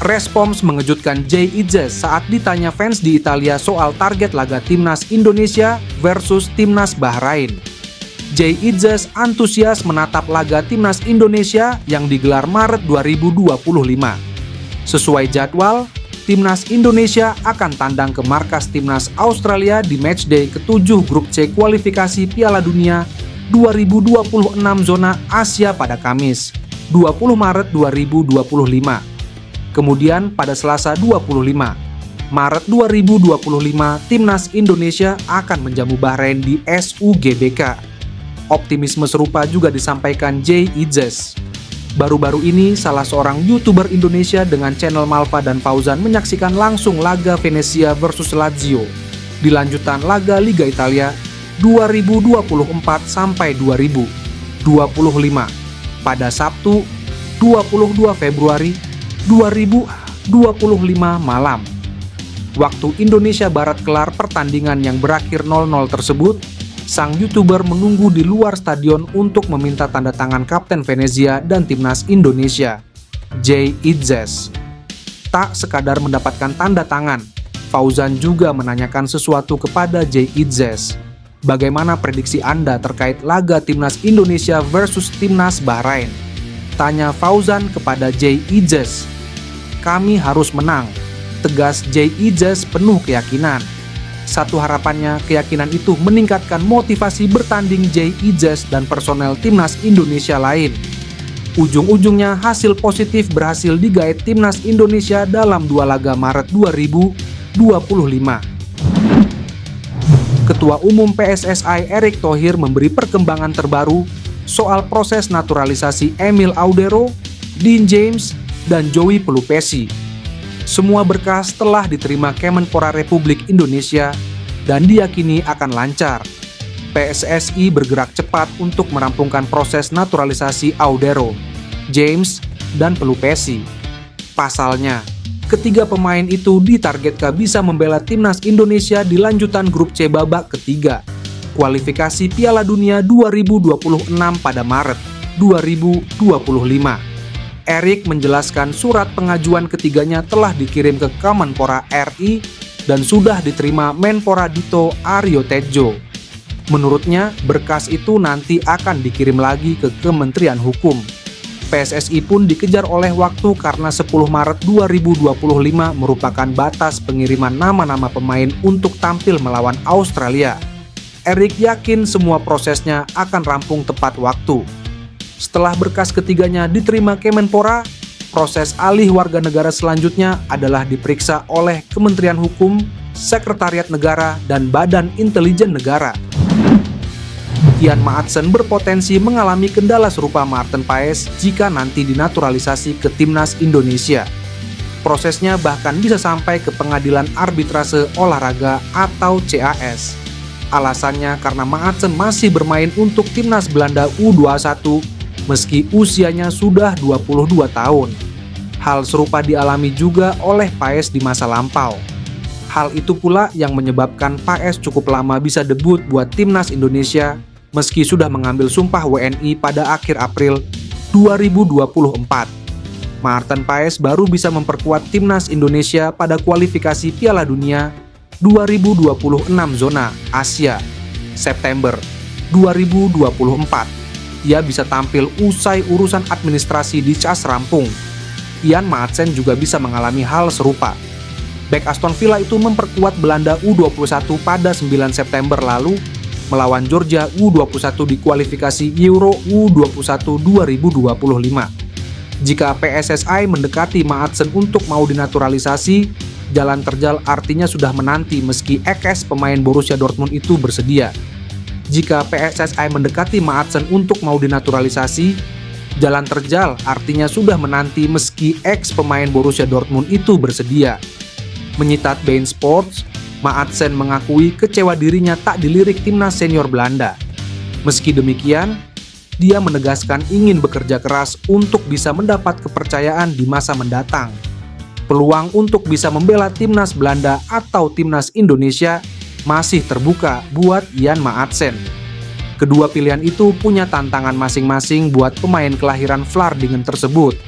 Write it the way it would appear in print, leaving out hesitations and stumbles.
Respons mengejutkan Jay Itzes saat ditanya fans di Italia soal target laga timnas Indonesia versus timnas Bahrain. Jay Itzes antusias menatap laga timnas Indonesia yang digelar Maret 2025. Sesuai jadwal, timnas Indonesia akan tandang ke markas timnas Australia di matchday ke-7 grup C kualifikasi Piala Dunia 2026 zona Asia pada Kamis, 20 Maret 2025. Kemudian pada Selasa 25 Maret 2025, timnas Indonesia akan menjamu Bahrain di SUGBK. Optimisme serupa juga disampaikan Jay Itzes. Baru-baru ini, salah seorang YouTuber Indonesia dengan channel Malva dan Fauzan menyaksikan langsung laga Venezia versus Lazio di lanjutan laga Liga Italia 2024 sampai 2025 pada Sabtu 22 Februari 2025 malam. Waktu Indonesia Barat kelar pertandingan yang berakhir 0-0 tersebut, sang YouTuber menunggu di luar stadion untuk meminta tanda tangan Kapten Venezia dan Timnas Indonesia, Jay Itzes. Tak sekadar mendapatkan tanda tangan, Fauzan juga menanyakan sesuatu kepada Jay Itzes. Bagaimana prediksi Anda terkait laga Timnas Indonesia versus Timnas Bahrain? Tanya Fauzan kepada Jay Itzes. Kami harus menang, tegas Jay Itzes penuh keyakinan. Satu harapannya, keyakinan itu meningkatkan motivasi bertanding Jay Itzes dan personel Timnas Indonesia lain. Ujung-ujungnya hasil positif berhasil digait Timnas Indonesia dalam 2 laga Maret 2025. Ketua Umum PSSI Erick Thohir memberi perkembangan terbaru soal proses naturalisasi Emil Audero, Dean James, dan Joey Pelupesi. Semua berkas telah diterima Kemenpora Republik Indonesia dan diyakini akan lancar. PSSI bergerak cepat untuk merampungkan proses naturalisasi Audero, James, dan Pelupesi. Pasalnya, ketiga pemain itu ditargetkan bisa membela timnas Indonesia di lanjutan grup C babak ketiga kualifikasi Piala Dunia 2026 pada Maret 2025. Erick menjelaskan surat pengajuan ketiganya telah dikirim ke Kemenpora RI dan sudah diterima Menpora Dito Aryo Tejo. Menurutnya, berkas itu nanti akan dikirim lagi ke Kementerian Hukum. PSSI pun dikejar oleh waktu karena 10 Maret 2025 merupakan batas pengiriman nama-nama pemain untuk tampil melawan Australia. Erick yakin semua prosesnya akan rampung tepat waktu. Setelah berkas ketiganya diterima Kemenpora, proses alih warga negara selanjutnya adalah diperiksa oleh Kementerian Hukum, Sekretariat Negara, dan Badan Intelijen Negara. Ian Maatsen berpotensi mengalami kendala serupa Maarten Paes jika nanti dinaturalisasi ke Timnas Indonesia. Prosesnya bahkan bisa sampai ke Pengadilan Arbitrase Olahraga atau CAS. Alasannya karena Maatsen masih bermain untuk Timnas Belanda U21 meski usianya sudah 22 tahun. Hal serupa dialami juga oleh Paes di masa lampau. Hal itu pula yang menyebabkan Paes cukup lama bisa debut buat Timnas Indonesia meski sudah mengambil sumpah WNI pada akhir April 2024. Maarten Paes baru bisa memperkuat Timnas Indonesia pada kualifikasi Piala Dunia 2026 zona Asia, September 2024. Ia bisa tampil usai urusan administrasi di CAS rampung. Ian Maatsen juga bisa mengalami hal serupa. Bek Aston Villa itu memperkuat Belanda U21 pada 9 September lalu melawan Georgia U21 di kualifikasi Euro U21 2025. Jika PSSI mendekati Maatsen untuk mau dinaturalisasi, jalan terjal artinya sudah menanti meski eks pemain Borussia Dortmund itu bersedia. Jika PSSI mendekati Maatsen untuk mau dinaturalisasi, jalan terjal artinya sudah menanti meski eks pemain Borussia Dortmund itu bersedia. Menyitat beIN Sports, Maatsen mengakui kecewa dirinya tak dilirik timnas senior Belanda. Meski demikian, dia menegaskan ingin bekerja keras untuk bisa mendapat kepercayaan di masa mendatang. Peluang untuk bisa membela timnas Belanda atau timnas Indonesia masih terbuka buat Ian Maatsen. Kedua pilihan itu punya tantangan masing-masing buat pemain kelahiran Vlaardingen tersebut.